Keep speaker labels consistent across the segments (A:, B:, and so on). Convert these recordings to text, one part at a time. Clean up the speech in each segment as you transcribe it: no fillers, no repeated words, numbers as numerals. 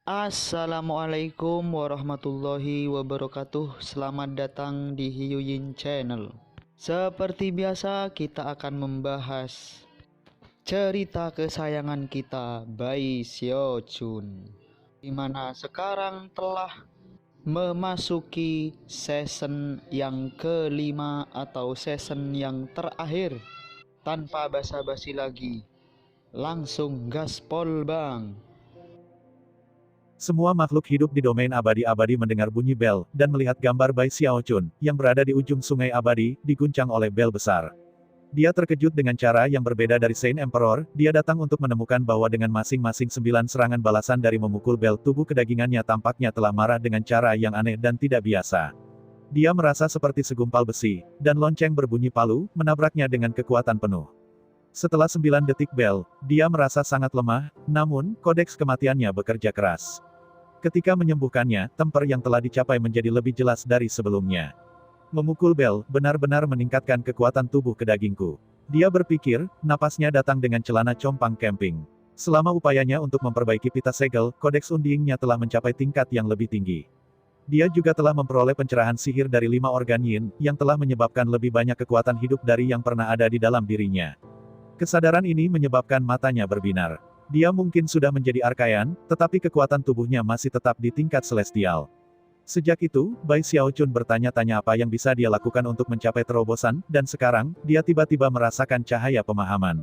A: Assalamualaikum warahmatullahi wabarakatuh. Selamat datang di Hiyuyin Channel. Seperti biasa, kita akan membahas cerita kesayangan kita, Bai Xiaochun, di mana sekarang telah memasuki season yang kelima atau season yang terakhir. Tanpa basa-basi lagi, langsung gaspol bang.
B: Semua makhluk hidup di domain abadi-abadi mendengar bunyi bel, dan melihat gambar Bai Xiaochun, yang berada di ujung sungai abadi, diguncang oleh bel besar. Dia terkejut dengan cara yang berbeda dari Saint Emperor, dia datang untuk menemukan bahwa dengan masing-masing 9 serangan balasan dari memukul bel, tubuh kedagingannya tampaknya telah marah dengan cara yang aneh dan tidak biasa. Dia merasa seperti segumpal besi, dan lonceng berbunyi palu, menabraknya dengan kekuatan penuh. Setelah 9 detik bel, dia merasa sangat lemah, namun, kodeks kematiannya bekerja keras. Ketika menyembuhkannya, temper yang telah dicapai menjadi lebih jelas dari sebelumnya. Memukul bel, benar-benar meningkatkan kekuatan tubuh kedagingku. Dia berpikir, napasnya datang dengan celana compang camping. Selama upayanya untuk memperbaiki pita segel, kodeks undiingnya telah mencapai tingkat yang lebih tinggi. Dia juga telah memperoleh pencerahan sihir dari 5 organ yin, yang telah menyebabkan lebih banyak kekuatan hidup dari yang pernah ada di dalam dirinya. Kesadaran ini menyebabkan matanya berbinar. Dia mungkin sudah menjadi Arkayan, tetapi kekuatan tubuhnya masih tetap di tingkat celestial. Sejak itu, Bai Xiaochun bertanya-tanya apa yang bisa dia lakukan untuk mencapai terobosan, dan sekarang, dia tiba-tiba merasakan cahaya pemahaman.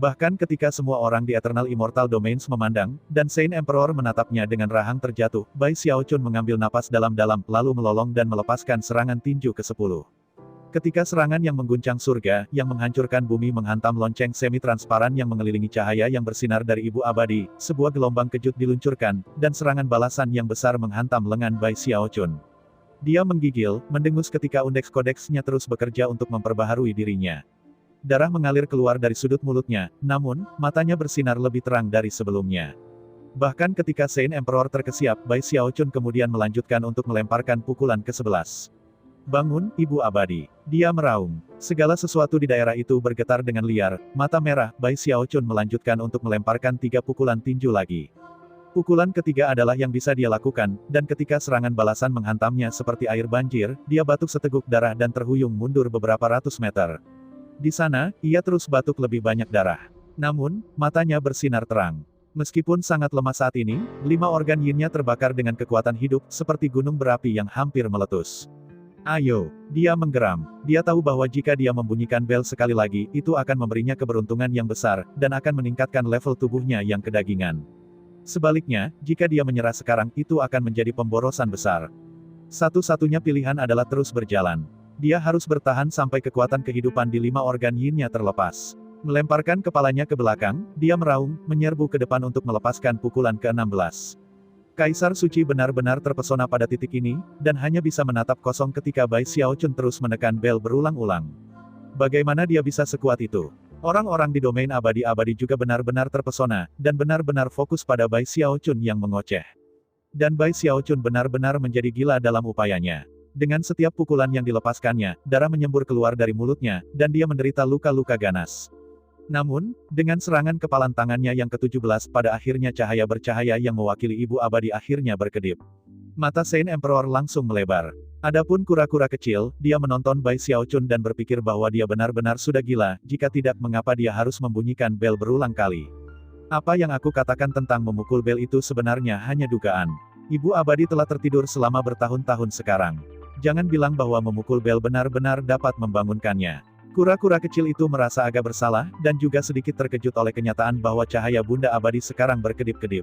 B: Bahkan ketika semua orang di Eternal Immortal Domains memandang, dan Saint Emperor menatapnya dengan rahang terjatuh, Bai Xiaochun mengambil napas dalam-dalam, lalu melolong dan melepaskan serangan tinju ke-10. Ketika serangan yang mengguncang surga, yang menghancurkan bumi menghantam lonceng semi-transparan yang mengelilingi cahaya yang bersinar dari Ibu Abadi, sebuah gelombang kejut diluncurkan, dan serangan balasan yang besar menghantam lengan Bai Xiaochun. Dia menggigil, mendengus ketika undeks-kodeksnya terus bekerja untuk memperbaharui dirinya. Darah mengalir keluar dari sudut mulutnya, namun, matanya bersinar lebih terang dari sebelumnya. Bahkan ketika Saint Emperor terkesiap, Bai Xiaochun kemudian melanjutkan untuk melemparkan pukulan ke-11. Bangun, Ibu Abadi. Dia meraung. Segala sesuatu di daerah itu bergetar dengan liar, mata merah, Bai Xiaochun melanjutkan untuk melemparkan 3 pukulan tinju lagi. Pukulan ketiga adalah yang bisa dia lakukan, dan ketika serangan balasan menghantamnya seperti air banjir, dia batuk seteguk darah dan terhuyung mundur beberapa ratus meter. Di sana, ia terus batuk lebih banyak darah. Namun, matanya bersinar terang. Meskipun sangat lemah saat ini, 5 organ yin-nya terbakar dengan kekuatan hidup, seperti gunung berapi yang hampir meletus. Ayo, dia menggeram. Dia tahu bahwa jika dia membunyikan bel sekali lagi, itu akan memberinya keberuntungan yang besar, dan akan meningkatkan level tubuhnya yang kedagingan. Sebaliknya, jika dia menyerah sekarang, itu akan menjadi pemborosan besar. Satu-satunya pilihan adalah terus berjalan. Dia harus bertahan sampai kekuatan kehidupan di 5 organ yin-nya terlepas. Melemparkan kepalanya ke belakang, dia meraung, menyerbu ke depan untuk melepaskan pukulan ke-16. Kaisar Suci benar-benar terpesona pada titik ini, dan hanya bisa menatap kosong ketika Bai Xiaochun terus menekan bel berulang-ulang. Bagaimana dia bisa sekuat itu? Orang-orang di domain abadi-abadi juga benar-benar terpesona, dan benar-benar fokus pada Bai Xiaochun yang mengoceh. Dan Bai Xiaochun benar-benar menjadi gila dalam upayanya. Dengan setiap pukulan yang dilepaskannya, darah menyembur keluar dari mulutnya, dan dia menderita luka-luka ganas. Namun, dengan serangan kepalan tangannya yang ke-17, pada akhirnya cahaya bercahaya yang mewakili Ibu Abadi akhirnya berkedip. Mata Saint Emperor langsung melebar. Adapun kura-kura kecil, dia menonton Bai Xiaochun dan berpikir bahwa dia benar-benar sudah gila, jika tidak mengapa dia harus membunyikan bel berulang kali. Apa yang aku katakan tentang memukul bel itu sebenarnya hanya dugaan. Ibu Abadi telah tertidur selama bertahun-tahun sekarang. Jangan bilang bahwa memukul bel benar-benar dapat membangunkannya. Kura-kura kecil itu merasa agak bersalah, dan juga sedikit terkejut oleh kenyataan bahwa cahaya Bunda Abadi sekarang berkedip-kedip.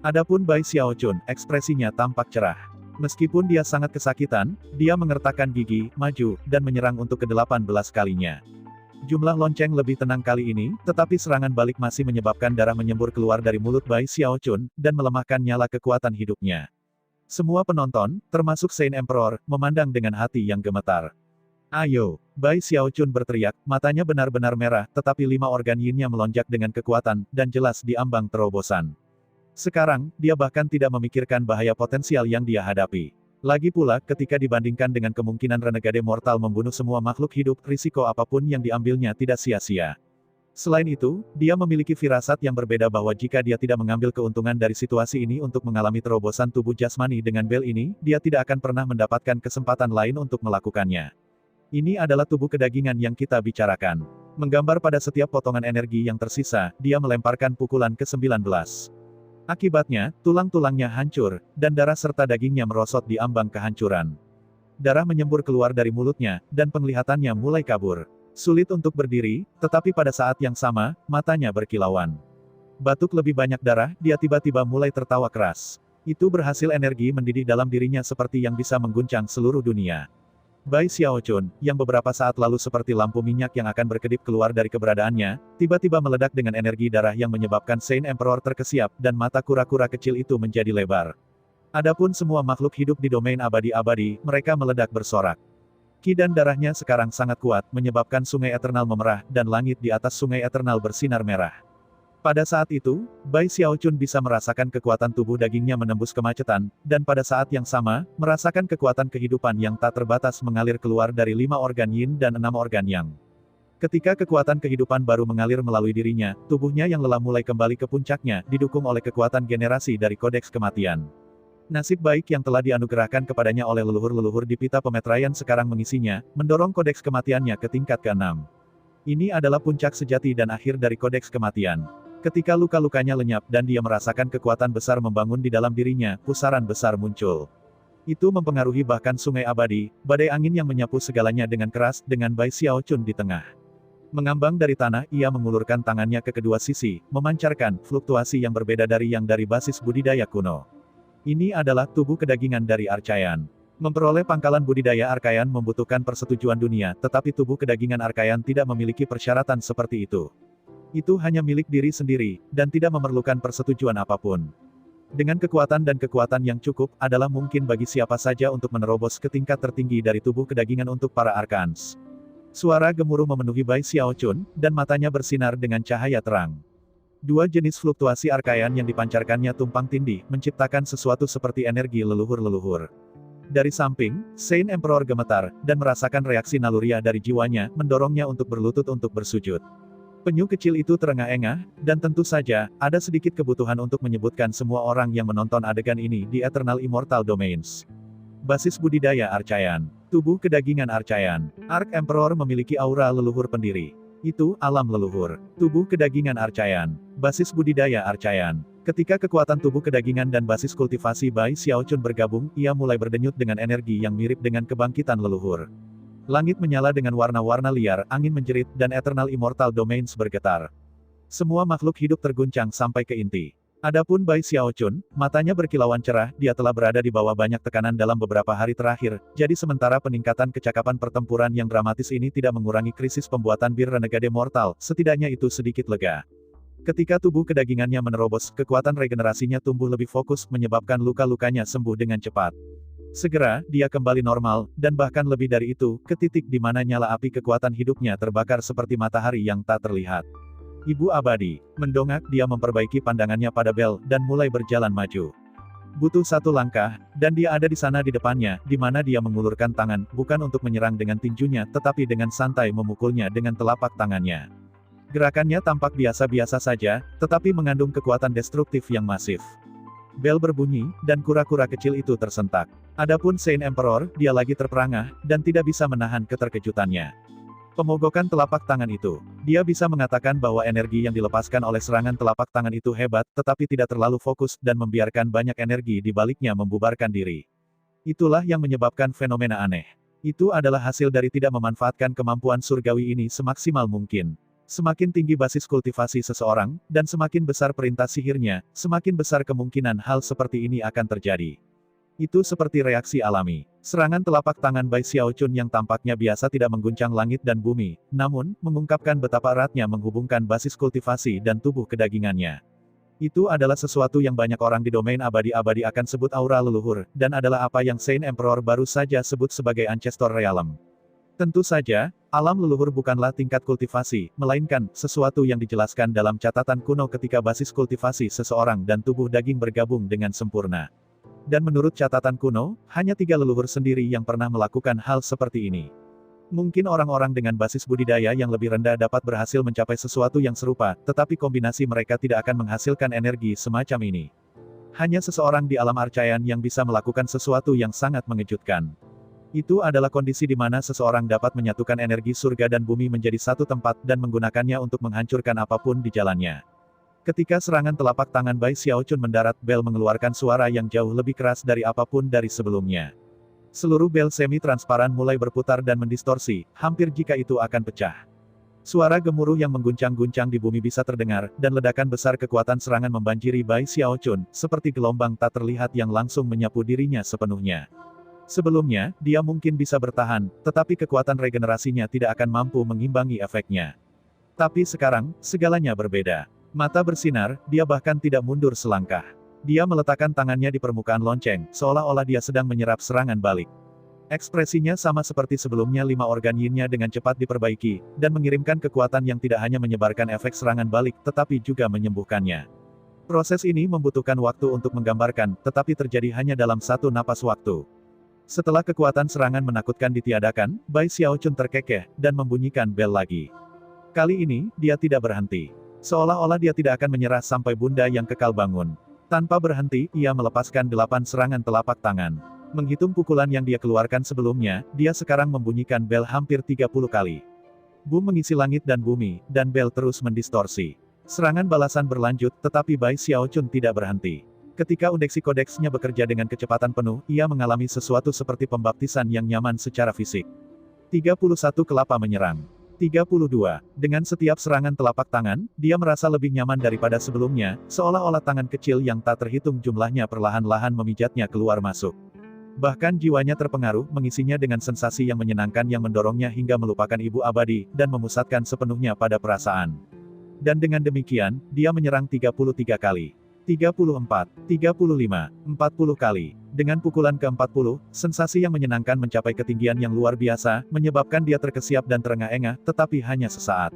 B: Adapun Bai Xiaochun, ekspresinya tampak cerah. Meskipun dia sangat kesakitan, dia mengertakkan gigi, maju, dan menyerang untuk ke-18 kalinya. Jumlah lonceng lebih tenang kali ini, tetapi serangan balik masih menyebabkan darah menyembur keluar dari mulut Bai Xiaochun, dan melemahkan nyala kekuatan hidupnya. Semua penonton, termasuk Saint Emperor, memandang dengan hati yang gemetar. Ayo, Bai Xiaochun berteriak, matanya benar-benar merah, tetapi 5 organ yin-nya melonjak dengan kekuatan, dan jelas di ambang terobosan. Sekarang, dia bahkan tidak memikirkan bahaya potensial yang dia hadapi. Lagi pula, ketika dibandingkan dengan kemungkinan renegade mortal membunuh semua makhluk hidup, risiko apapun yang diambilnya tidak sia-sia. Selain itu, dia memiliki firasat yang berbeda bahwa jika dia tidak mengambil keuntungan dari situasi ini untuk mengalami terobosan tubuh jasmani dengan bel ini, dia tidak akan pernah mendapatkan kesempatan lain untuk melakukannya. Ini adalah tubuh kedagingan yang kita bicarakan. Menggambar pada setiap potongan energi yang tersisa, dia melemparkan pukulan ke-19. Akibatnya, tulang-tulangnya hancur, dan darah serta dagingnya merosot di ambang kehancuran. Darah menyembur keluar dari mulutnya, dan penglihatannya mulai kabur. Sulit untuk berdiri, tetapi pada saat yang sama, matanya berkilauan. Batuk lebih banyak darah, dia tiba-tiba mulai tertawa keras. Itu berhasil energi mendidih dalam dirinya seperti yang bisa mengguncang seluruh dunia. Bai Xiaochun, yang beberapa saat lalu seperti lampu minyak yang akan berkedip keluar dari keberadaannya, tiba-tiba meledak dengan energi darah yang menyebabkan Saint Emperor terkesiap, dan mata kura-kura kecil itu menjadi lebar. Adapun semua makhluk hidup di domain abadi-abadi, mereka meledak bersorak. Ki dan darahnya sekarang sangat kuat, menyebabkan Sungai Eternal memerah, dan langit di atas Sungai Eternal bersinar merah. Pada saat itu, Bai Xiaochun bisa merasakan kekuatan tubuh dagingnya menembus kemacetan, dan pada saat yang sama, merasakan kekuatan kehidupan yang tak terbatas mengalir keluar dari 5 organ yin dan 6 organ yang. Ketika kekuatan kehidupan baru mengalir melalui dirinya, tubuhnya yang lelah mulai kembali ke puncaknya, didukung oleh kekuatan generasi dari kodeks kematian. Nasib baik yang telah dianugerahkan kepadanya oleh leluhur-leluhur di pita pemeteraian sekarang mengisinya, mendorong kodeks kematiannya ke tingkat ke-6. Ini adalah puncak sejati dan akhir dari kodeks kematian. Ketika luka-lukanya lenyap dan dia merasakan kekuatan besar membangun di dalam dirinya, pusaran besar muncul. Itu mempengaruhi bahkan sungai abadi, badai angin yang menyapu segalanya dengan keras, dengan Bai Xiaochun di tengah. Mengambang dari tanah, ia mengulurkan tangannya ke kedua sisi, memancarkan fluktuasi yang berbeda dari yang dari basis budidaya kuno. Ini adalah tubuh kedagingan dari Archaean. Memperoleh pangkalan budidaya Archaean membutuhkan persetujuan dunia, tetapi tubuh kedagingan Archaean tidak memiliki persyaratan seperti itu. Itu hanya milik diri sendiri, dan tidak memerlukan persetujuan apapun. Dengan kekuatan dan kekuatan yang cukup, adalah mungkin bagi siapa saja untuk menerobos ke tingkat tertinggi dari tubuh kedagingan untuk para Archons. Suara gemuruh memenuhi Bai Xiaochun, dan matanya bersinar dengan cahaya terang. Dua jenis fluktuasi Archaean yang dipancarkannya tumpang tindih, menciptakan sesuatu seperti energi leluhur-leluhur. Dari samping, Saint Emperor gemetar, dan merasakan reaksi naluriah dari jiwanya, mendorongnya untuk berlutut untuk bersujud. Penyu kecil itu terengah-engah, dan tentu saja, ada sedikit kebutuhan untuk menyebutkan semua orang yang menonton adegan ini di Eternal Immortal Domains. Basis budidaya Archaean. Tubuh kedagingan Archaean. Arch Emperor memiliki aura leluhur pendiri. Itu, alam leluhur. Tubuh kedagingan Archaean. Basis budidaya Archaean. Ketika kekuatan tubuh kedagingan dan basis kultivasi Bai Xiaochun bergabung, ia mulai berdenyut dengan energi yang mirip dengan kebangkitan leluhur. Langit menyala dengan warna-warna liar, angin menjerit, dan Eternal Immortal Domains bergetar. Semua makhluk hidup terguncang sampai ke inti. Adapun Bai Xiaochun, matanya berkilauan cerah, dia telah berada di bawah banyak tekanan dalam beberapa hari terakhir, jadi sementara peningkatan kecakapan pertempuran yang dramatis ini tidak mengurangi krisis pembuatan bir renegade mortal, setidaknya itu sedikit lega. Ketika tubuh kedagingannya menerobos, kekuatan regenerasinya tumbuh lebih fokus, menyebabkan luka-lukanya sembuh dengan cepat. Segera, dia kembali normal, dan bahkan lebih dari itu, ke titik di mana nyala api kekuatan hidupnya terbakar seperti matahari yang tak terlihat. Ibu abadi. Mendongak, dia memperbaiki pandangannya pada Bel, dan mulai berjalan maju. Butuh satu langkah, dan dia ada di sana di depannya, di mana dia mengulurkan tangan, bukan untuk menyerang dengan tinjunya, tetapi dengan santai memukulnya dengan telapak tangannya. Gerakannya tampak biasa-biasa saja, tetapi mengandung kekuatan destruktif yang masif. Bel berbunyi, dan kura-kura kecil itu tersentak. Adapun Saint Emperor, dia lagi terperangah, dan tidak bisa menahan keterkejutannya. Pemogokan telapak tangan itu. Dia bisa mengatakan bahwa energi yang dilepaskan oleh serangan telapak tangan itu hebat, tetapi tidak terlalu fokus, dan membiarkan banyak energi di baliknya membubarkan diri. Itulah yang menyebabkan fenomena aneh. Itu adalah hasil dari tidak memanfaatkan kemampuan surgawi ini semaksimal mungkin. Semakin tinggi basis kultivasi seseorang, dan semakin besar perintah sihirnya, semakin besar kemungkinan hal seperti ini akan terjadi. Itu seperti reaksi alami. Serangan telapak tangan Bai Xiaochun yang tampaknya biasa tidak mengguncang langit dan bumi, namun, mengungkapkan betapa eratnya menghubungkan basis kultivasi dan tubuh kedagingannya. Itu adalah sesuatu yang banyak orang di domain abadi-abadi akan sebut aura leluhur, dan adalah apa yang Saint Emperor baru saja sebut sebagai Ancestor Realm. Tentu saja, alam leluhur bukanlah tingkat kultivasi, melainkan, sesuatu yang dijelaskan dalam catatan kuno ketika basis kultivasi seseorang dan tubuh daging bergabung dengan sempurna. Dan menurut catatan kuno, hanya 3 leluhur sendiri yang pernah melakukan hal seperti ini. Mungkin orang-orang dengan basis budidaya yang lebih rendah dapat berhasil mencapai sesuatu yang serupa, tetapi kombinasi mereka tidak akan menghasilkan energi semacam ini. Hanya seseorang di alam arcaian yang bisa melakukan sesuatu yang sangat mengejutkan. Itu adalah kondisi di mana seseorang dapat menyatukan energi surga dan bumi menjadi satu tempat dan menggunakannya untuk menghancurkan apapun di jalannya. Ketika serangan telapak tangan Bai Xiaochun mendarat, bel mengeluarkan suara yang jauh lebih keras dari apapun dari sebelumnya. Seluruh bel semi-transparan mulai berputar dan mendistorsi, hampir jika itu akan pecah. Suara gemuruh yang mengguncang-guncang di bumi bisa terdengar, dan ledakan besar kekuatan serangan membanjiri Bai Xiaochun, seperti gelombang tak terlihat yang langsung menyapu dirinya sepenuhnya. Sebelumnya, dia mungkin bisa bertahan, tetapi kekuatan regenerasinya tidak akan mampu mengimbangi efeknya. Tapi sekarang, segalanya berbeda. Mata bersinar, dia bahkan tidak mundur selangkah. Dia meletakkan tangannya di permukaan lonceng, seolah-olah dia sedang menyerap serangan balik. Ekspresinya sama seperti sebelumnya, 5 organ yin-nya dengan cepat diperbaiki, dan mengirimkan kekuatan yang tidak hanya menyebarkan efek serangan balik, tetapi juga menyembuhkannya. Proses ini membutuhkan waktu untuk menggambarkan, tetapi terjadi hanya dalam satu napas waktu. Setelah kekuatan serangan menakutkan ditiadakan, Bai Xiaochun terkekeh, dan membunyikan bel lagi. Kali ini, dia tidak berhenti. Seolah-olah dia tidak akan menyerah sampai bunda yang kekal bangun. Tanpa berhenti, ia melepaskan 8 serangan telapak tangan. Menghitung pukulan yang dia keluarkan sebelumnya, dia sekarang membunyikan bel hampir 30 kali. Boom mengisi langit dan bumi, dan bel terus mendistorsi. Serangan balasan berlanjut, tetapi Bai Xiaochun tidak berhenti. Ketika undeksi kodeksnya bekerja dengan kecepatan penuh, ia mengalami sesuatu seperti pembaptisan yang nyaman secara fisik. 31 kelapa menyerang. 32. Dengan setiap serangan telapak tangan, dia merasa lebih nyaman daripada sebelumnya, seolah-olah tangan kecil yang tak terhitung jumlahnya perlahan-lahan memijatnya keluar masuk. Bahkan jiwanya terpengaruh, mengisinya dengan sensasi yang menyenangkan yang mendorongnya hingga melupakan ibu abadi, dan memusatkan sepenuhnya pada perasaan. Dan dengan demikian, dia menyerang 33 kali. 34, 35, 40 kali. Dengan pukulan ke-40, sensasi yang menyenangkan mencapai ketinggian yang luar biasa, menyebabkan dia terkesiap dan terengah-engah, tetapi hanya sesaat.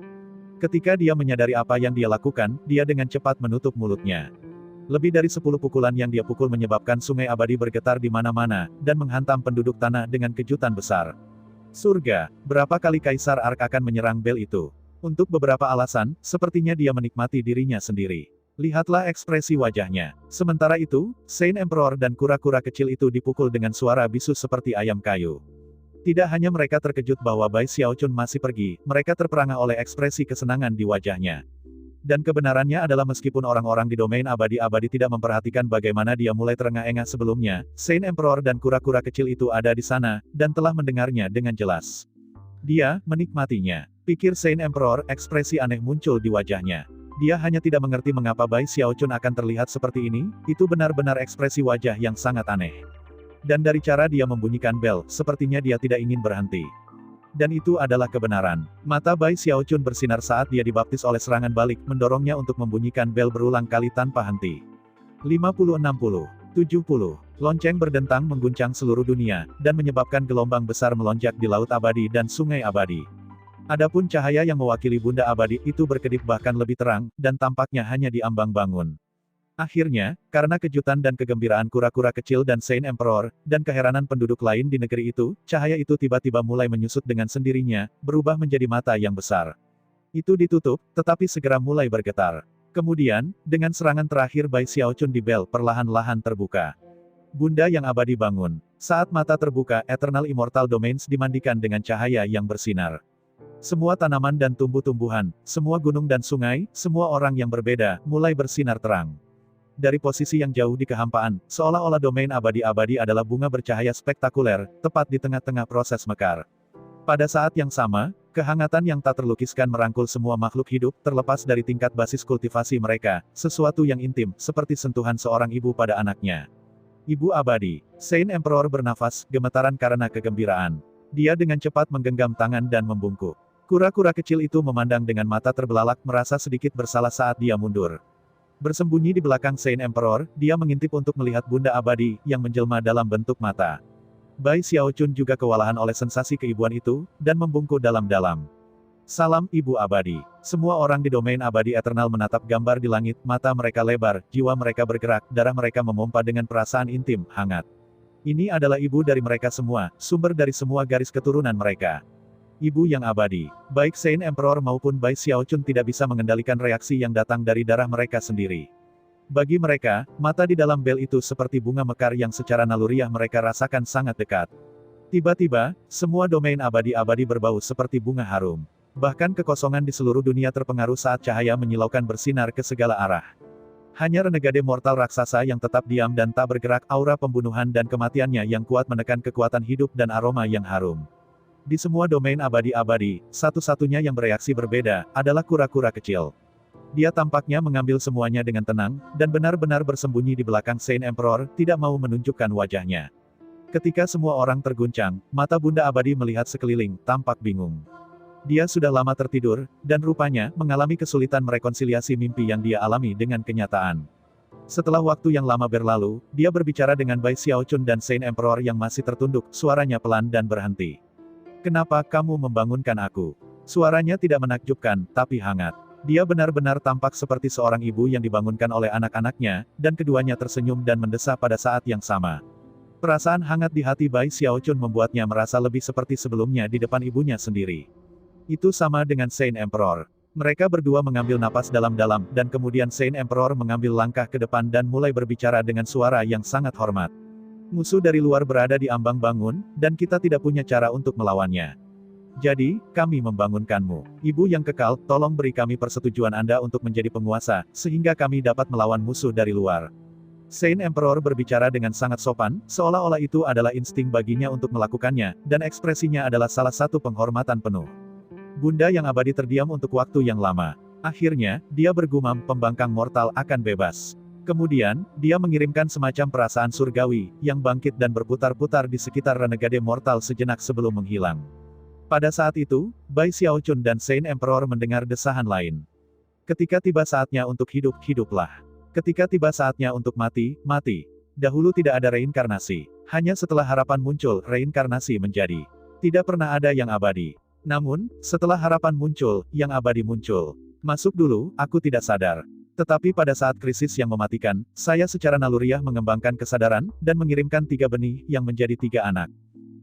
B: Ketika dia menyadari apa yang dia lakukan, dia dengan cepat menutup mulutnya. Lebih dari 10 pukulan yang dia pukul menyebabkan sungai abadi bergetar di mana-mana, dan menghantam penduduk tanah dengan kejutan besar. Surga, berapa kali Kaisar Ark akan menyerang bel itu? Untuk beberapa alasan, sepertinya dia menikmati dirinya sendiri. Lihatlah ekspresi wajahnya. Sementara itu, Saint Emperor dan kura-kura kecil itu dipukul dengan suara bisu seperti ayam kayu. Tidak hanya mereka terkejut bahwa Bai Xiaochun masih pergi, mereka terperangah oleh ekspresi kesenangan di wajahnya. Dan kebenarannya adalah meskipun orang-orang di domain abadi-abadi tidak memperhatikan bagaimana dia mulai terengah-engah sebelumnya, Saint Emperor dan kura-kura kecil itu ada di sana, dan telah mendengarnya dengan jelas. Dia menikmatinya. Pikir Saint Emperor, ekspresi aneh muncul di wajahnya. Dia hanya tidak mengerti mengapa Bai Xiaochun akan terlihat seperti ini, itu benar-benar ekspresi wajah yang sangat aneh. Dan dari cara dia membunyikan bel, sepertinya dia tidak ingin berhenti. Dan itu adalah kebenaran. Mata Bai Xiaochun bersinar saat dia dibaptis oleh serangan balik, mendorongnya untuk membunyikan bel berulang kali tanpa henti. 50-60, 70, lonceng berdentang mengguncang seluruh dunia, dan menyebabkan gelombang besar melonjak di laut abadi dan sungai abadi. Adapun cahaya yang mewakili bunda abadi itu berkedip bahkan lebih terang, dan tampaknya hanya di ambang bangun. Akhirnya, karena kejutan dan kegembiraan kura-kura kecil dan Saint Emperor, dan keheranan penduduk lain di negeri itu, cahaya itu tiba-tiba mulai menyusut dengan sendirinya, berubah menjadi mata yang besar. Itu ditutup, tetapi segera mulai bergetar. Kemudian, dengan serangan terakhir Bai Xiaochun di bel perlahan-lahan terbuka. Bunda yang abadi bangun. Saat mata terbuka, Eternal Immortal Domains dimandikan dengan cahaya yang bersinar. Semua tanaman dan tumbuh-tumbuhan, semua gunung dan sungai, semua orang yang berbeda, mulai bersinar terang. Dari posisi yang jauh di kehampaan, seolah-olah domain abadi-abadi adalah bunga bercahaya spektakuler, tepat di tengah-tengah proses mekar. Pada saat yang sama, kehangatan yang tak terlukiskan merangkul semua makhluk hidup, terlepas dari tingkat basis kultivasi mereka, sesuatu yang intim, seperti sentuhan seorang ibu pada anaknya. Ibu abadi. Saint Emperor bernafas, gemetaran karena kegembiraan. Dia dengan cepat menggenggam tangan dan membungkuk. Kura-kura kecil itu memandang dengan mata terbelalak, merasa sedikit bersalah saat dia mundur. Bersembunyi di belakang Saint Emperor, dia mengintip untuk melihat bunda abadi, yang menjelma dalam bentuk mata. Bai Xiaochun juga kewalahan oleh sensasi keibuan itu, dan membungkuk dalam-dalam. Salam, Ibu Abadi. Semua orang di domain abadi eternal menatap gambar di langit, mata mereka lebar, jiwa mereka bergerak, darah mereka memompa dengan perasaan intim, hangat. Ini adalah ibu dari mereka semua, sumber dari semua garis keturunan mereka. Ibu yang abadi. Baik Saint Emperor maupun Bai Xiaochun tidak bisa mengendalikan reaksi yang datang dari darah mereka sendiri. Bagi mereka, mata di dalam bel itu seperti bunga mekar yang secara naluriah mereka rasakan sangat dekat. Tiba-tiba, semua domain abadi-abadi berbau seperti bunga harum. Bahkan kekosongan di seluruh dunia terpengaruh saat cahaya menyilaukan bersinar ke segala arah. Hanya renegade mortal raksasa yang tetap diam dan tak bergerak, aura pembunuhan dan kematiannya yang kuat menekan kekuatan hidup dan aroma yang harum. Di semua domain abadi-abadi, satu-satunya yang bereaksi berbeda, adalah kura-kura kecil. Dia tampaknya mengambil semuanya dengan tenang, dan benar-benar bersembunyi di belakang Saint Emperor, tidak mau menunjukkan wajahnya. Ketika semua orang terguncang, mata Bunda Abadi melihat sekeliling, tampak bingung. Dia sudah lama tertidur, dan rupanya, mengalami kesulitan merekonsiliasi mimpi yang dia alami dengan kenyataan. Setelah waktu yang lama berlalu, dia berbicara dengan Bai Xiaochun dan Saint Emperor yang masih tertunduk, suaranya pelan dan berhenti. "Kenapa kamu membangunkan aku?" Suaranya tidak menakjubkan, tapi hangat. Dia benar-benar tampak seperti seorang ibu yang dibangunkan oleh anak-anaknya, dan keduanya tersenyum dan mendesah pada saat yang sama. Perasaan hangat di hati Bai Xiaochun membuatnya merasa lebih seperti sebelumnya di depan ibunya sendiri. Itu sama dengan Saint Emperor. Mereka berdua mengambil napas dalam-dalam, dan kemudian Saint Emperor mengambil langkah ke depan dan mulai berbicara dengan suara yang sangat hormat. "Musuh dari luar berada di ambang bangun, dan kita tidak punya cara untuk melawannya. Jadi, kami membangunkanmu. Ibu yang kekal, tolong beri kami persetujuan Anda untuk menjadi penguasa, sehingga kami dapat melawan musuh dari luar." Saint Emperor berbicara dengan sangat sopan, seolah-olah itu adalah insting baginya untuk melakukannya, dan ekspresinya adalah salah satu penghormatan penuh. Bunda yang abadi terdiam untuk waktu yang lama. Akhirnya, dia bergumam, "Pembangkang mortal akan bebas." Kemudian, dia mengirimkan semacam perasaan surgawi, yang bangkit dan berputar-putar di sekitar renegade mortal sejenak sebelum menghilang. Pada saat itu, Bai Xiaochun dan Saint Emperor mendengar desahan lain. Ketika tiba saatnya untuk hidup, hiduplah. Ketika tiba saatnya untuk mati, mati. Dahulu tidak ada reinkarnasi. Hanya setelah harapan muncul, reinkarnasi menjadi. Tidak pernah ada yang abadi. Namun, setelah harapan muncul, yang abadi muncul. Masuk dulu, aku tidak sadar. Tetapi pada saat krisis yang mematikan, saya secara naluriah mengembangkan kesadaran, dan mengirimkan 3 benih, yang menjadi 3 anak.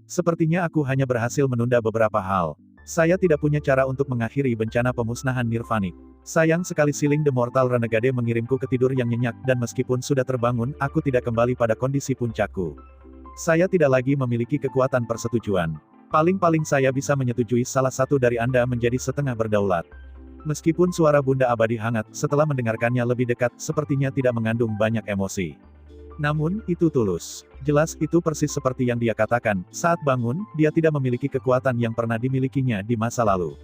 B: Sepertinya aku hanya berhasil menunda beberapa hal. Saya tidak punya cara untuk mengakhiri bencana pemusnahan nirvanik. Sayang sekali Siling the Mortal Renegade mengirimku ke tidur yang nyenyak, dan meskipun sudah terbangun, aku tidak kembali pada kondisi puncakku. Saya tidak lagi memiliki kekuatan persetujuan. Paling-paling saya bisa menyetujui salah satu dari Anda menjadi setengah berdaulat. Meskipun suara Bunda Abadi hangat, setelah mendengarkannya lebih dekat, sepertinya tidak mengandung banyak emosi. Namun, itu tulus. Jelas, itu persis seperti yang dia katakan, saat bangun, dia tidak memiliki kekuatan yang pernah dimilikinya di masa lalu.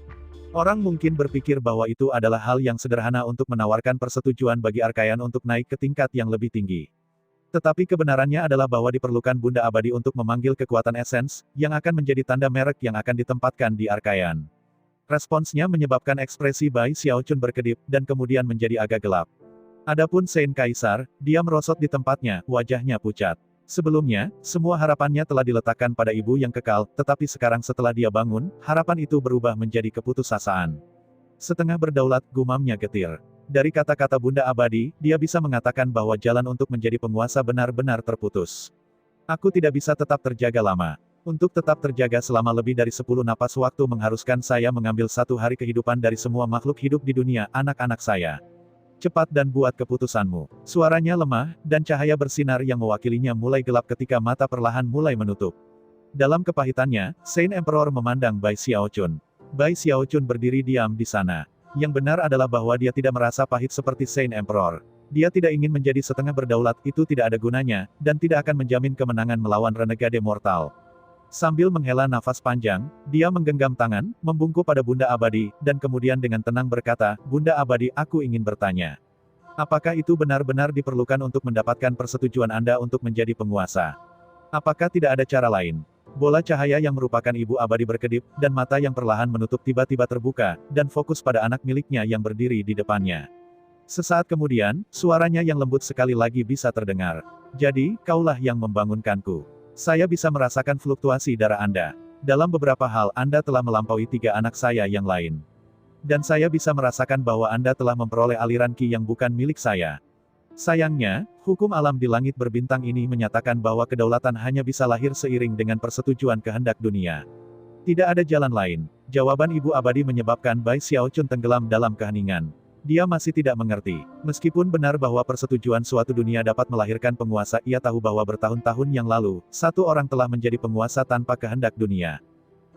B: Orang mungkin berpikir bahwa itu adalah hal yang sederhana untuk menawarkan persetujuan bagi Archaean untuk naik ke tingkat yang lebih tinggi. Tetapi kebenarannya adalah bahwa diperlukan Bunda Abadi untuk memanggil kekuatan esens, yang akan menjadi tanda merek yang akan ditempatkan di Archaean. Responsnya menyebabkan ekspresi Bai Xiaochun berkedip, dan kemudian menjadi agak gelap. Adapun Saint Kaisar, dia merosot di tempatnya, wajahnya pucat. Sebelumnya, semua harapannya telah diletakkan pada ibu yang kekal, tetapi sekarang setelah dia bangun, harapan itu berubah menjadi keputusasaan. Setengah berdaulat, gumamnya getir. Dari kata-kata Bunda Abadi, dia bisa mengatakan bahwa jalan untuk menjadi penguasa benar-benar terputus. Aku tidak bisa tetap terjaga lama. Untuk tetap terjaga selama lebih dari 10 napas waktu mengharuskan saya mengambil 1 hari kehidupan dari semua makhluk hidup di dunia, anak-anak saya. Cepat dan buat keputusanmu. Suaranya lemah, dan cahaya bersinar yang mewakilinya mulai gelap ketika mata perlahan mulai menutup. Dalam kepahitannya, Saint Emperor memandang Bai Xiaochun. Bai Xiaochun berdiri diam di sana. Yang benar adalah bahwa dia tidak merasa pahit seperti Saint Emperor. Dia tidak ingin menjadi setengah berdaulat, itu tidak ada gunanya, dan tidak akan menjamin kemenangan melawan renegade mortal. Sambil menghela nafas panjang, dia menggenggam tangan, membungkuk pada Bunda Abadi, dan kemudian dengan tenang berkata, "Bunda Abadi, aku ingin bertanya. Apakah itu benar-benar diperlukan untuk mendapatkan persetujuan Anda untuk menjadi penguasa? Apakah tidak ada cara lain?" Bola cahaya yang merupakan Ibu Abadi berkedip, dan mata yang perlahan menutup tiba-tiba terbuka, dan fokus pada anak miliknya yang berdiri di depannya. Sesaat kemudian, suaranya yang lembut sekali lagi bisa terdengar. "Jadi, kaulah yang membangunkanku. Saya bisa merasakan fluktuasi darah Anda. Dalam beberapa hal Anda telah melampaui 3 anak saya yang lain. Dan saya bisa merasakan bahwa Anda telah memperoleh aliran ki yang bukan milik saya. Sayangnya, hukum alam di langit berbintang ini menyatakan bahwa kedaulatan hanya bisa lahir seiring dengan persetujuan kehendak dunia. Tidak ada jalan lain. Jawaban Ibu Abadi menyebabkan Bai Xiaochun tenggelam dalam keheningan. Dia masih tidak mengerti. Meskipun benar bahwa persetujuan suatu dunia dapat melahirkan penguasa, ia tahu bahwa bertahun-tahun yang lalu, satu orang telah menjadi penguasa tanpa kehendak dunia.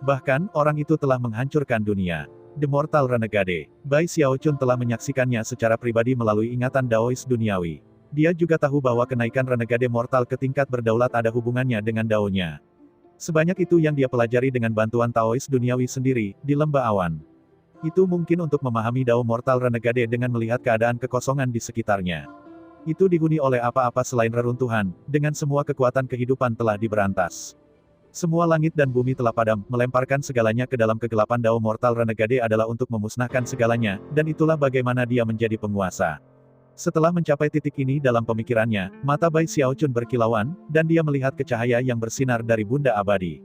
B: Bahkan, orang itu telah menghancurkan dunia. The Mortal Renegade. Bai Xiaochun telah menyaksikannya secara pribadi melalui ingatan Daois duniawi. Dia juga tahu bahwa kenaikan Renegade Mortal ke tingkat berdaulat ada hubungannya dengan Dao-nya. Sebanyak itu yang dia pelajari dengan bantuan Taois duniawi sendiri, di lembah awan. Itu mungkin untuk memahami Dao Mortal Renegade dengan melihat keadaan kekosongan di sekitarnya. Itu dihuni oleh apa-apa selain reruntuhan, dengan semua kekuatan kehidupan telah diberantas. Semua langit dan bumi telah padam, melemparkan segalanya ke dalam kegelapan. Dao Mortal Renegade adalah untuk memusnahkan segalanya, dan itulah bagaimana dia menjadi penguasa. Setelah mencapai titik ini dalam pemikirannya, mata Bai Xiaochun berkilauan, dan dia melihat ke cahaya yang bersinar dari Bunda Abadi.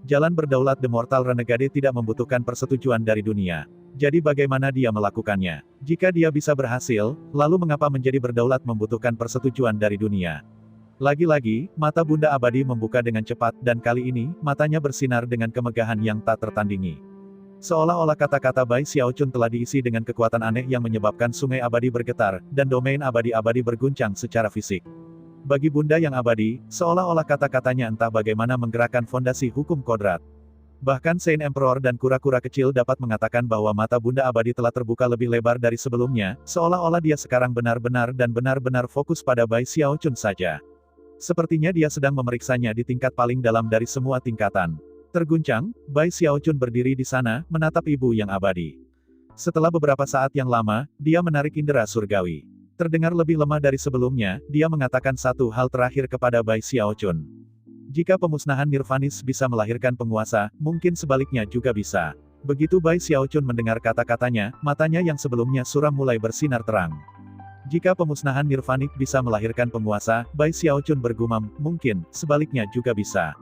B: Jalan berdaulat The Mortal Renegade tidak membutuhkan persetujuan dari dunia. Jadi bagaimana dia melakukannya? Jika dia bisa berhasil, lalu mengapa menjadi berdaulat membutuhkan persetujuan dari dunia? Lagi-lagi, mata Bunda Abadi membuka dengan cepat, dan kali ini, matanya bersinar dengan kemegahan yang tak tertandingi. Seolah-olah kata-kata Bai Xiaochun telah diisi dengan kekuatan aneh yang menyebabkan sungai abadi bergetar, dan domain abadi-abadi berguncang secara fisik. Bagi Bunda yang abadi, seolah-olah kata-katanya entah bagaimana menggerakkan fondasi hukum kodrat. Bahkan Saint Emperor dan kura-kura kecil dapat mengatakan bahwa mata Bunda Abadi telah terbuka lebih lebar dari sebelumnya, seolah-olah dia sekarang benar-benar fokus pada Bai Xiaochun saja. Sepertinya dia sedang memeriksanya di tingkat paling dalam dari semua tingkatan. Terguncang, Bai Xiaochun berdiri di sana, menatap Ibu yang abadi. Setelah beberapa saat yang lama, dia menarik indera surgawi. Terdengar lebih lemah dari sebelumnya, dia mengatakan satu hal terakhir kepada Bai Xiaochun. Jika pemusnahan Nirvanis bisa melahirkan penguasa, mungkin sebaliknya juga bisa. Begitu Bai Xiaochun mendengar kata-katanya, matanya yang sebelumnya suram mulai bersinar terang. Jika pemusnahan Nirvanik bisa melahirkan penguasa, Bai Xiaochun bergumam, mungkin, sebaliknya juga bisa.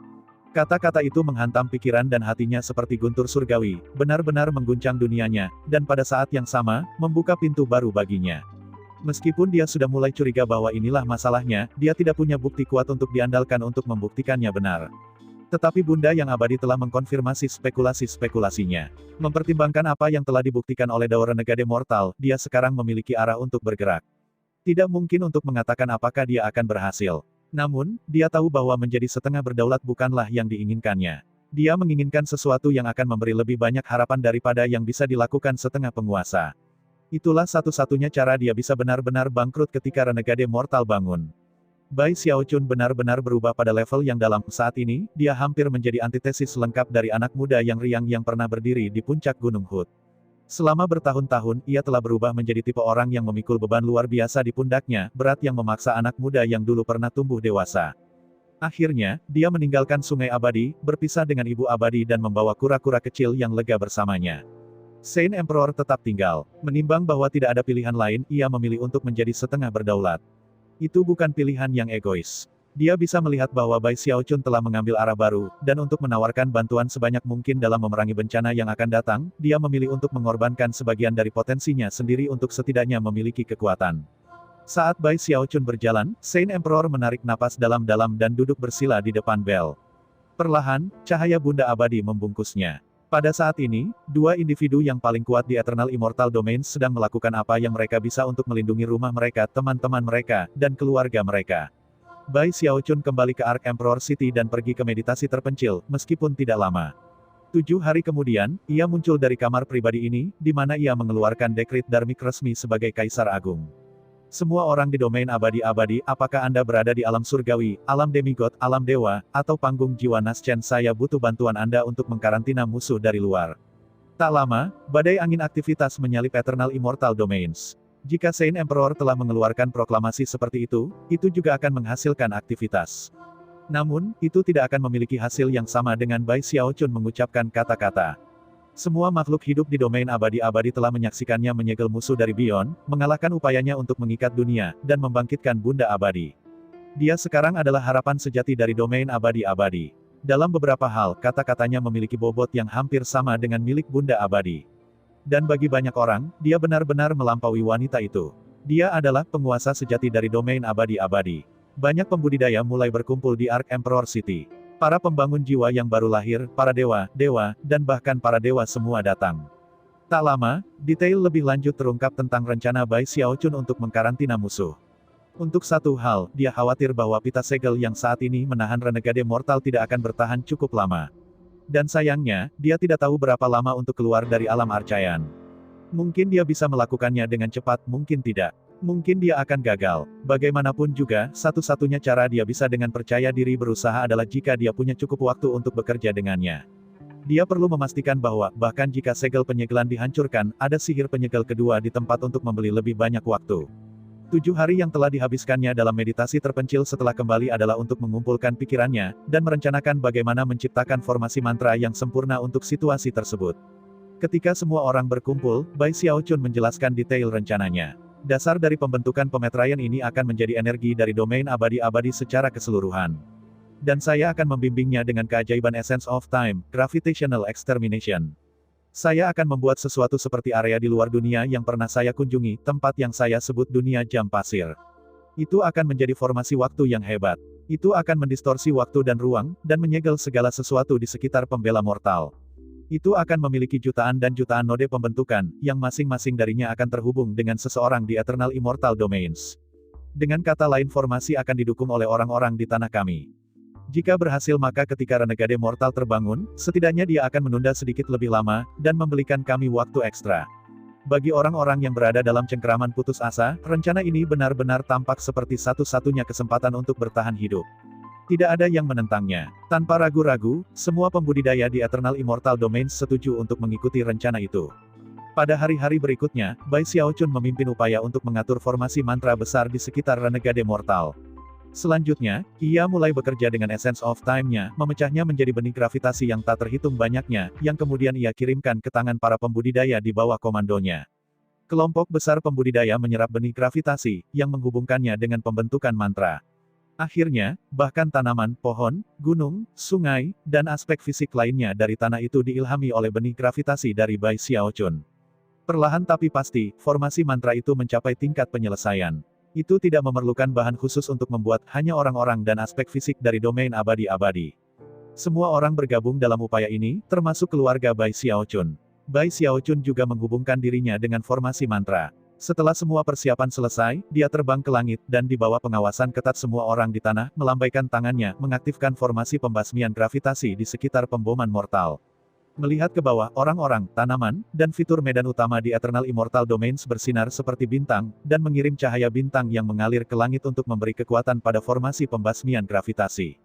B: Kata-kata itu menghantam pikiran dan hatinya seperti guntur surgawi, benar-benar mengguncang dunianya, dan pada saat yang sama, membuka pintu baru baginya. Meskipun dia sudah mulai curiga bahwa inilah masalahnya, dia tidak punya bukti kuat untuk diandalkan untuk membuktikannya benar. Tetapi Bunda yang abadi telah mengkonfirmasi spekulasi-spekulasinya. Mempertimbangkan apa yang telah dibuktikan oleh Dao Renegade Mortal, dia sekarang memiliki arah untuk bergerak. Tidak mungkin untuk mengatakan apakah dia akan berhasil. Namun, dia tahu bahwa menjadi setengah berdaulat bukanlah yang diinginkannya. Dia menginginkan sesuatu yang akan memberi lebih banyak harapan daripada yang bisa dilakukan setengah penguasa. Itulah satu-satunya cara dia bisa benar-benar bangkrut ketika Renegade Mortal bangun. Bai Xiaochun benar-benar berubah pada level yang dalam. Saat ini, dia hampir menjadi antitesis lengkap dari anak muda yang riang yang pernah berdiri di puncak Gunung Hud. Selama bertahun-tahun, ia telah berubah menjadi tipe orang yang memikul beban luar biasa di pundaknya, berat yang memaksa anak muda yang dulu pernah tumbuh dewasa. Akhirnya, dia meninggalkan sungai abadi, berpisah dengan Ibu Abadi dan membawa kura-kura kecil yang lega bersamanya. Saint Emperor tetap tinggal. Menimbang bahwa tidak ada pilihan lain, ia memilih untuk menjadi setengah berdaulat. Itu bukan pilihan yang egois. Dia bisa melihat bahwa Bai Xiaochun telah mengambil arah baru, dan untuk menawarkan bantuan sebanyak mungkin dalam memerangi bencana yang akan datang, dia memilih untuk mengorbankan sebagian dari potensinya sendiri untuk setidaknya memiliki kekuatan. Saat Bai Xiaochun berjalan, Saint Emperor menarik napas dalam-dalam dan duduk bersila di depan bel. Perlahan, cahaya Bunda Abadi membungkusnya. Pada saat ini, dua individu yang paling kuat di Eternal Immortal Domains sedang melakukan apa yang mereka bisa untuk melindungi rumah mereka, teman-teman mereka, dan keluarga mereka. Bai Xiaochun kembali ke Ark Emperor City dan pergi ke meditasi terpencil, meskipun tidak lama. 7 hari kemudian, ia muncul dari kamar pribadi ini, di mana ia mengeluarkan dekrit Dharmik resmi sebagai Kaisar Agung. Semua orang di domain abadi-abadi, apakah Anda berada di alam surgawi, alam demigod, alam dewa, atau panggung jiwa Naschen, saya butuh bantuan Anda untuk mengkarantina musuh dari luar. Tak lama, badai angin aktivitas menyalip Eternal Immortal Domains. Jika Saint Emperor telah mengeluarkan proklamasi seperti itu juga akan menghasilkan aktivitas. Namun, itu tidak akan memiliki hasil yang sama dengan Bai Xiaochun mengucapkan kata-kata. Semua makhluk hidup di domain abadi-abadi telah menyaksikannya menyegel musuh dari Beyond, mengalahkan upayanya untuk mengikat dunia, dan membangkitkan Bunda Abadi. Dia sekarang adalah harapan sejati dari domain abadi-abadi. Dalam beberapa hal, kata-katanya memiliki bobot yang hampir sama dengan milik Bunda Abadi. Dan bagi banyak orang, dia benar-benar melampaui wanita itu. Dia adalah penguasa sejati dari domain abadi-abadi. Banyak pembudidaya mulai berkumpul di Ark Emperor City. Para pembangun jiwa yang baru lahir, para dewa, dan bahkan para dewa semua datang. Tak lama, detail lebih lanjut terungkap tentang rencana Bai Xiaochun untuk mengkarantina musuh. Untuk satu hal, dia khawatir bahwa pita segel yang saat ini menahan renegade mortal tidak akan bertahan cukup lama. Dan sayangnya, dia tidak tahu berapa lama untuk keluar dari alam Archaean. Mungkin dia bisa melakukannya dengan cepat, mungkin tidak. Mungkin dia akan gagal. Bagaimanapun juga, satu-satunya cara dia bisa dengan percaya diri berusaha adalah jika dia punya cukup waktu untuk bekerja dengannya. Dia perlu memastikan bahwa, bahkan jika segel penyegelan dihancurkan, ada sihir penyegel kedua di tempat untuk membeli lebih banyak waktu. 7 hari yang telah dihabiskannya dalam meditasi terpencil setelah kembali adalah untuk mengumpulkan pikirannya, dan merencanakan bagaimana menciptakan formasi mantra yang sempurna untuk situasi tersebut. Ketika semua orang berkumpul, Bai Xiaochun menjelaskan detail rencananya. Dasar dari pembentukan pemetraian ini akan menjadi energi dari domain abadi-abadi secara keseluruhan. Dan saya akan membimbingnya dengan keajaiban Essence of Time, Gravitational Extermination. Saya akan membuat sesuatu seperti area di luar dunia yang pernah saya kunjungi, tempat yang saya sebut dunia jam pasir. Itu akan menjadi formasi waktu yang hebat. Itu akan mendistorsi waktu dan ruang, dan menyegel segala sesuatu di sekitar pembela mortal. Itu akan memiliki jutaan dan jutaan node pembentukan, yang masing-masing darinya akan terhubung dengan seseorang di Eternal Immortal Domains. Dengan kata lain formasi akan didukung oleh orang-orang di tanah kami. Jika berhasil maka ketika renegade mortal terbangun, setidaknya dia akan menunda sedikit lebih lama, dan memberikan kami waktu ekstra. Bagi orang-orang yang berada dalam cengkeraman putus asa, rencana ini benar-benar tampak seperti satu-satunya kesempatan untuk bertahan hidup. Tidak ada yang menentangnya. Tanpa ragu-ragu, semua pembudidaya di Eternal Immortal Domains setuju untuk mengikuti rencana itu. Pada hari-hari berikutnya, Bai Xiaochun memimpin upaya untuk mengatur formasi mantra besar di sekitar renegade mortal. Selanjutnya, ia mulai bekerja dengan Essence of Time-nya, memecahnya menjadi benih gravitasi yang tak terhitung banyaknya, yang kemudian ia kirimkan ke tangan para pembudidaya di bawah komandonya. Kelompok besar pembudidaya menyerap benih gravitasi, yang menghubungkannya dengan pembentukan mantra. Akhirnya, bahkan tanaman, pohon, gunung, sungai, dan aspek fisik lainnya dari tanah itu diilhami oleh benih gravitasi dari Bai Xiaochun. Perlahan tapi pasti, formasi mantra itu mencapai tingkat penyelesaian. Itu tidak memerlukan bahan khusus untuk membuat, hanya orang-orang dan aspek fisik dari domain abadi-abadi. Semua orang bergabung dalam upaya ini, termasuk keluarga Bai Xiaochun. Bai Xiaochun juga menghubungkan dirinya dengan formasi mantra. Setelah semua persiapan selesai, dia terbang ke langit, dan di bawah pengawasan ketat semua orang di tanah, melambaikan tangannya, mengaktifkan formasi pembasmian gravitasi di sekitar pemboman mortal. Melihat ke bawah, orang-orang, tanaman, dan fitur medan utama di Eternal Immortal Domains bersinar seperti bintang, dan mengirim cahaya bintang yang mengalir ke langit untuk memberi kekuatan pada formasi pembasmian gravitasi.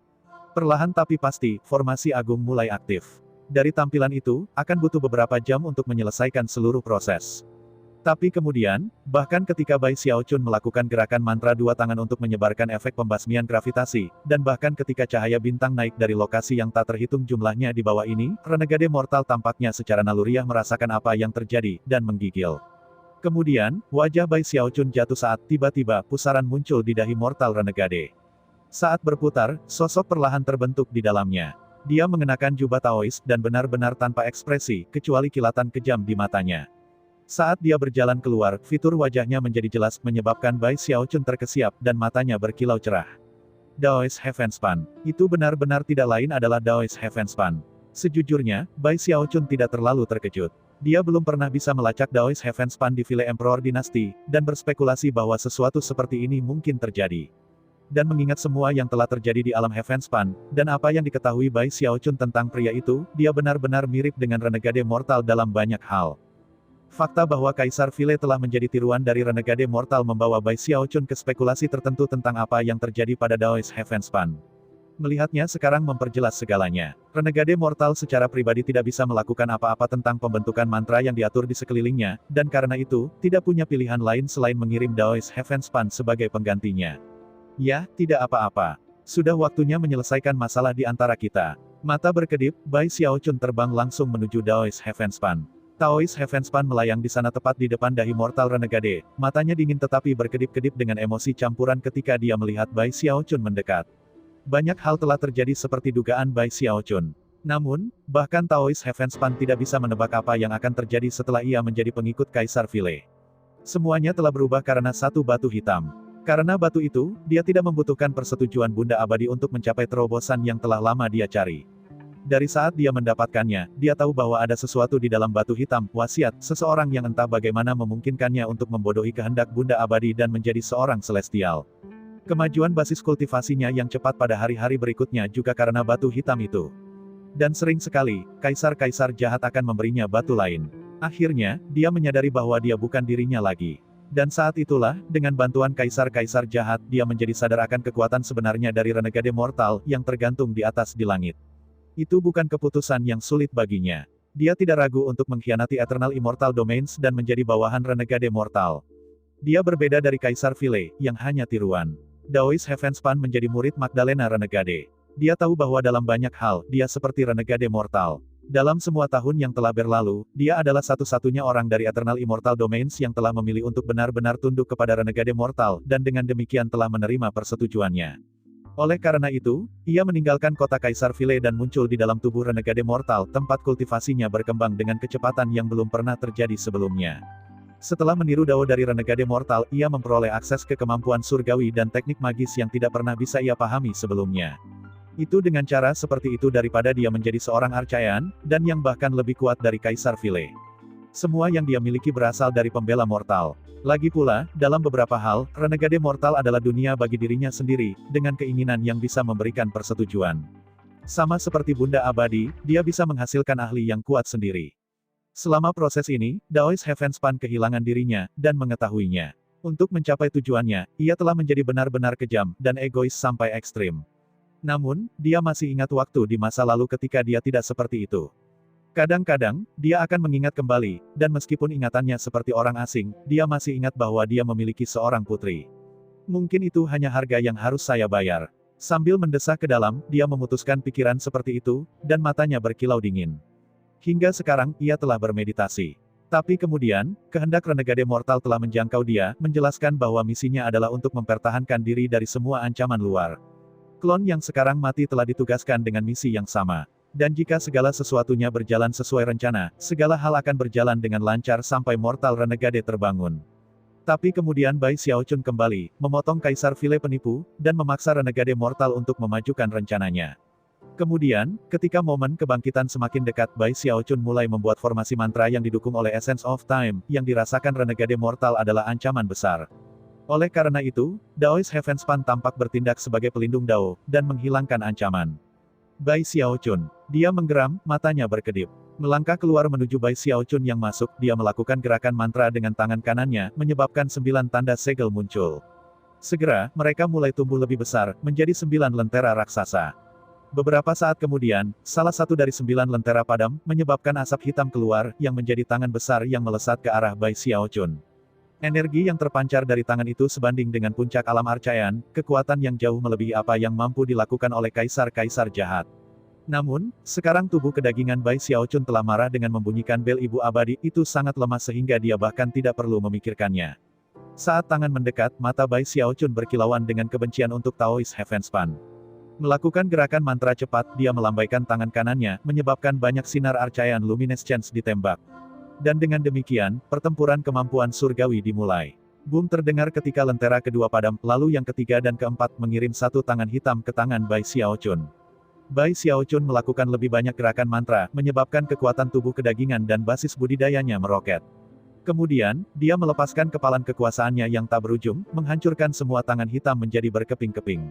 B: Perlahan tapi pasti, formasi agung mulai aktif. Dari tampilan itu, akan butuh beberapa jam untuk menyelesaikan seluruh proses. Tapi kemudian, bahkan ketika Bai Xiaochun melakukan gerakan mantra dua tangan untuk menyebarkan efek pembasmian gravitasi, dan bahkan ketika cahaya bintang naik dari lokasi yang tak terhitung jumlahnya di bawah ini, renegade mortal tampaknya secara naluriah merasakan apa yang terjadi, dan menggigil. Kemudian, wajah Bai Xiaochun jatuh saat tiba-tiba pusaran muncul di dahi mortal renegade. Saat berputar, sosok perlahan terbentuk di dalamnya. Dia mengenakan jubah Taois, dan benar-benar tanpa ekspresi, kecuali kilatan kejam di matanya. Saat dia berjalan keluar, fitur wajahnya menjadi jelas, menyebabkan Bai Xiaochun terkesiap, dan matanya berkilau cerah. Daoist Heavenspan. Itu benar-benar tidak lain adalah Daoist Heavenspan. Sejujurnya, Bai Xiaochun tidak terlalu terkejut. Dia belum pernah bisa melacak Daoist Heavenspan di Vile Emperor Dynasty, dan berspekulasi bahwa sesuatu seperti ini mungkin terjadi. Dan mengingat semua yang telah terjadi di alam Heavenspan, dan apa yang diketahui Bai Xiaochun tentang pria itu, dia benar-benar mirip dengan renegade mortal dalam banyak hal. Fakta bahwa Kaisar Vile telah menjadi tiruan dari renegade mortal membawa Bai Xiaochun ke spekulasi tertentu tentang apa yang terjadi pada Daoist Heavenspan. Melihatnya sekarang memperjelas segalanya. Renegade mortal secara pribadi tidak bisa melakukan apa-apa tentang pembentukan mantra yang diatur di sekelilingnya, dan karena itu, tidak punya pilihan lain selain mengirim Daoist Heavenspan sebagai penggantinya. Ya, tidak apa-apa. Sudah waktunya menyelesaikan masalah di antara kita. Mata berkedip, Bai Xiaochun terbang langsung menuju Daoist Heavenspan. Daoist Heavenspan melayang di sana tepat di depan dahi mortal renegade, matanya dingin tetapi berkedip-kedip dengan emosi campuran ketika dia melihat Bai Xiaochun mendekat. Banyak hal telah terjadi seperti dugaan Bai Xiaochun. Namun, bahkan Daoist Heavenspan tidak bisa menebak apa yang akan terjadi setelah ia menjadi pengikut Kaisar Vile. Semuanya telah berubah karena satu batu hitam. Karena batu itu, dia tidak membutuhkan persetujuan Bunda Abadi untuk mencapai terobosan yang telah lama dia cari. Dari saat dia mendapatkannya, dia tahu bahwa ada sesuatu di dalam batu hitam, wasiat, seseorang yang entah bagaimana memungkinkannya untuk membodohi kehendak Bunda Abadi dan menjadi seorang celestial. Kemajuan basis kultivasinya yang cepat pada hari-hari berikutnya juga karena batu hitam itu. Dan sering sekali, kaisar-kaisar jahat akan memberinya batu lain. Akhirnya, dia menyadari bahwa dia bukan dirinya lagi. Dan saat itulah, dengan bantuan kaisar-kaisar jahat, dia menjadi sadar akan kekuatan sebenarnya dari renegade mortal, yang tergantung di atas di langit. Itu bukan keputusan yang sulit baginya. Dia tidak ragu untuk mengkhianati Eternal Immortal Domains dan menjadi bawahan renegade mortal. Dia berbeda dari Kaisar Vile, yang hanya tiruan. Daois Heavenspan menjadi murid Magdalena Renegade. Dia tahu bahwa dalam banyak hal, dia seperti renegade mortal. Dalam semua tahun yang telah berlalu, dia adalah satu-satunya orang dari Eternal Immortal Domains yang telah memilih untuk benar-benar tunduk kepada renegade mortal, dan dengan demikian telah menerima persetujuannya. Oleh karena itu, ia meninggalkan kota Kaisar Vile dan muncul di dalam tubuh renegade mortal, tempat kultivasinya berkembang dengan kecepatan yang belum pernah terjadi sebelumnya. Setelah meniru dao dari renegade mortal, ia memperoleh akses ke kemampuan surgawi dan teknik magis yang tidak pernah bisa ia pahami sebelumnya. Itu dengan cara seperti itu daripada dia menjadi seorang archaian, dan yang bahkan lebih kuat dari Kaisar Vile. Semua yang dia miliki berasal dari pembela mortal. Lagi pula, dalam beberapa hal, renegade mortal adalah dunia bagi dirinya sendiri, dengan keinginan yang bisa memberikan persetujuan. Sama seperti Bunda Abadi, dia bisa menghasilkan ahli yang kuat sendiri. Selama proses ini, Daois Heavenspan kehilangan dirinya, dan mengetahuinya. Untuk mencapai tujuannya, ia telah menjadi benar-benar kejam, dan egois sampai ekstrim. Namun, dia masih ingat waktu di masa lalu ketika dia tidak seperti itu. Kadang-kadang, dia akan mengingat kembali, dan meskipun ingatannya seperti orang asing, dia masih ingat bahwa dia memiliki seorang putri. Mungkin itu hanya harga yang harus saya bayar. Sambil mendesak ke dalam, dia memutuskan pikiran seperti itu, dan matanya berkilau dingin. Hingga sekarang, ia telah bermeditasi. Tapi kemudian, kehendak renegade mortal telah menjangkau dia, menjelaskan bahwa misinya adalah untuk mempertahankan diri dari semua ancaman luar. Klon yang sekarang mati telah ditugaskan dengan misi yang sama. Dan jika segala sesuatunya berjalan sesuai rencana, segala hal akan berjalan dengan lancar sampai mortal renegade terbangun. Tapi kemudian Bai Xiaochun kembali, memotong Kaisar Vile penipu, dan memaksa renegade mortal untuk memajukan rencananya. Kemudian, ketika momen kebangkitan semakin dekat, Bai Xiaochun mulai membuat formasi mantra yang didukung oleh Essence of Time, yang dirasakan renegade mortal adalah ancaman besar. Oleh karena itu, Daois Heavenspan tampak bertindak sebagai pelindung Dao, dan menghilangkan ancaman. Bai Xiaochun. Dia menggeram, matanya berkedip. Melangkah keluar menuju Bai Xiaochun yang masuk, dia melakukan gerakan mantra dengan tangan kanannya, menyebabkan 9 tanda segel muncul. Segera, mereka mulai tumbuh lebih besar, menjadi 9 lentera raksasa. Beberapa saat kemudian, salah satu dari 9 lentera padam, menyebabkan asap hitam keluar, yang menjadi tangan besar yang melesat ke arah Bai Xiaochun. Energi yang terpancar dari tangan itu sebanding dengan puncak alam arcaian, kekuatan yang jauh melebihi apa yang mampu dilakukan oleh kaisar-kaisar jahat. Namun, sekarang tubuh kedagingan Bai Xiaochun telah marah dengan membunyikan bel Ibu Abadi, itu sangat lemah sehingga dia bahkan tidak perlu memikirkannya. Saat tangan mendekat, mata Bai Xiaochun berkilauan dengan kebencian untuk Daois Heavenspan. Melakukan gerakan mantra cepat, dia melambaikan tangan kanannya, menyebabkan banyak sinar arcaian luminescence ditembak. Dan dengan demikian, pertempuran kemampuan surgawi dimulai. Boom terdengar ketika lentera kedua padam, lalu yang ketiga dan keempat mengirim satu tangan hitam ke tangan Bai Xiaochun. Bai Xiaochun melakukan lebih banyak gerakan mantra, menyebabkan kekuatan tubuh kedagingan dan basis budidayanya meroket. Kemudian, dia melepaskan kepalan kekuasaannya yang tak berujung, menghancurkan semua tangan hitam menjadi berkeping-keping.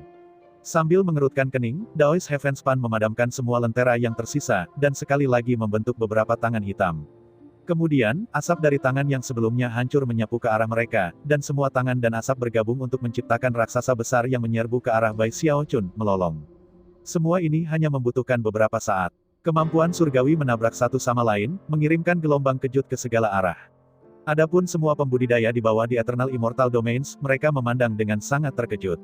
B: Sambil mengerutkan kening, Daois Heavenspan memadamkan semua lentera yang tersisa, dan sekali lagi membentuk beberapa tangan hitam. Kemudian, asap dari tangan yang sebelumnya hancur menyapu ke arah mereka, dan semua tangan dan asap bergabung untuk menciptakan raksasa besar yang menyerbu ke arah Bai Xiaochun, melolong. Semua ini hanya membutuhkan beberapa saat. Kemampuan surgawi menabrak satu sama lain, mengirimkan gelombang kejut ke segala arah. Adapun semua pembudidaya di bawah di Eternal Immortal Domains, mereka memandang dengan sangat terkejut.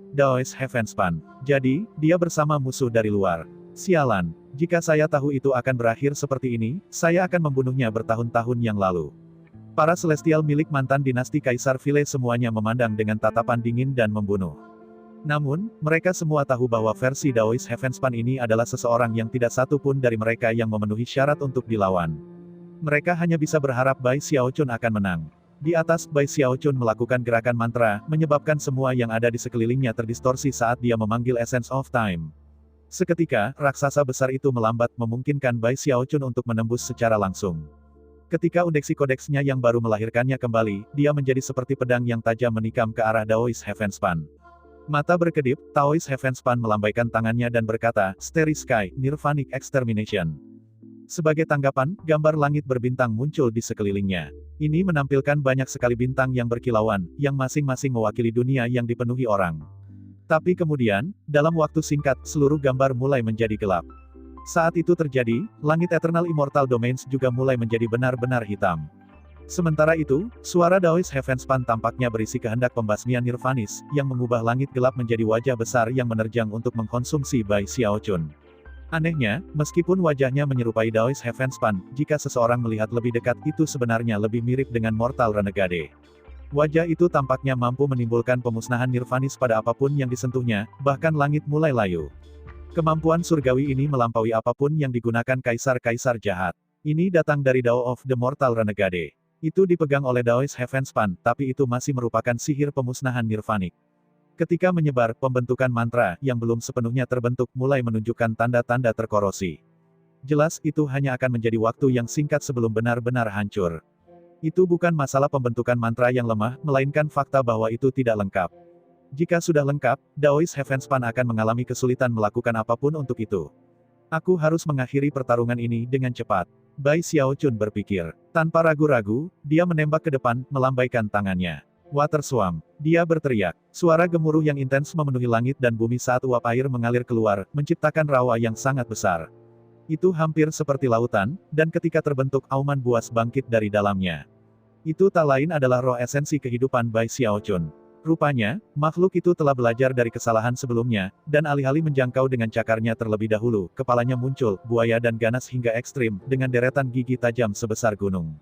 B: Daois Heavenspan. Jadi, dia bersama musuh dari luar. Sialan. Jika saya tahu itu akan berakhir seperti ini, saya akan membunuhnya bertahun-tahun yang lalu. Para celestial milik mantan dinasti Kaisar Vile semuanya memandang dengan tatapan dingin dan membunuh. Namun, mereka semua tahu bahwa versi Daois Heavenspan ini adalah seseorang yang tidak satu pun dari mereka yang memenuhi syarat untuk dilawan. Mereka hanya bisa berharap Bai Xiaochun akan menang. Di atas, Bai Xiaochun melakukan gerakan mantra, menyebabkan semua yang ada di sekelilingnya terdistorsi saat dia memanggil Essence of Time. Seketika, raksasa besar itu melambat memungkinkan Bai Xiaochun untuk menembus secara langsung. Ketika undeksi kodeksnya yang baru melahirkannya kembali, dia menjadi seperti pedang yang tajam menikam ke arah Daoist Heavenspan. Mata berkedip, Taoist Heavenspan melambaikan tangannya dan berkata, Starry Sky, Nirvanic Extermination. Sebagai tanggapan, gambar langit berbintang muncul di sekelilingnya. Ini menampilkan banyak sekali bintang yang berkilauan, yang masing-masing mewakili dunia yang dipenuhi orang. Tapi kemudian, dalam waktu singkat, seluruh gambar mulai menjadi gelap. Saat itu terjadi, langit Eternal Immortal Domains juga mulai menjadi benar-benar hitam. Sementara itu, suara Daoist Heavenspan tampaknya berisi kehendak pembasmian Nirvanis, yang mengubah langit gelap menjadi wajah besar yang menerjang untuk mengkonsumsi Bai Xiaochun. Anehnya, meskipun wajahnya menyerupai Daoist Heavenspan, jika seseorang melihat lebih dekat itu sebenarnya lebih mirip dengan Mortal Renegade. Wajah itu tampaknya mampu menimbulkan pemusnahan Nirvanis pada apapun yang disentuhnya, bahkan langit mulai layu. Kemampuan surgawi ini melampaui apapun yang digunakan kaisar-kaisar jahat. Ini datang dari Dao of the Mortal Renegade. Itu dipegang oleh Daoist Heavenspan, tapi itu masih merupakan sihir pemusnahan Nirvanik. Ketika menyebar, pembentukan mantra, yang belum sepenuhnya terbentuk, mulai menunjukkan tanda-tanda terkorosi. Jelas, itu hanya akan menjadi waktu yang singkat sebelum benar-benar hancur. Itu bukan masalah pembentukan mantra yang lemah, melainkan fakta bahwa itu tidak lengkap. Jika sudah lengkap, Daoist Heavenspan akan mengalami kesulitan melakukan apapun untuk itu. Aku harus mengakhiri pertarungan ini dengan cepat. Bai Xiaochun berpikir. Tanpa ragu-ragu, dia menembak ke depan, melambaikan tangannya. Water Swamp. Dia berteriak. Suara gemuruh yang intens memenuhi langit dan bumi saat uap air mengalir keluar, menciptakan rawa yang sangat besar. Itu hampir seperti lautan, dan ketika terbentuk auman buas bangkit dari dalamnya. Itu tak lain adalah roh esensi kehidupan Bai Xiaochun. Rupanya, makhluk itu telah belajar dari kesalahan sebelumnya, dan alih-alih menjangkau dengan cakarnya terlebih dahulu, kepalanya muncul, buaya dan ganas hingga ekstrim, dengan deretan gigi tajam sebesar gunung.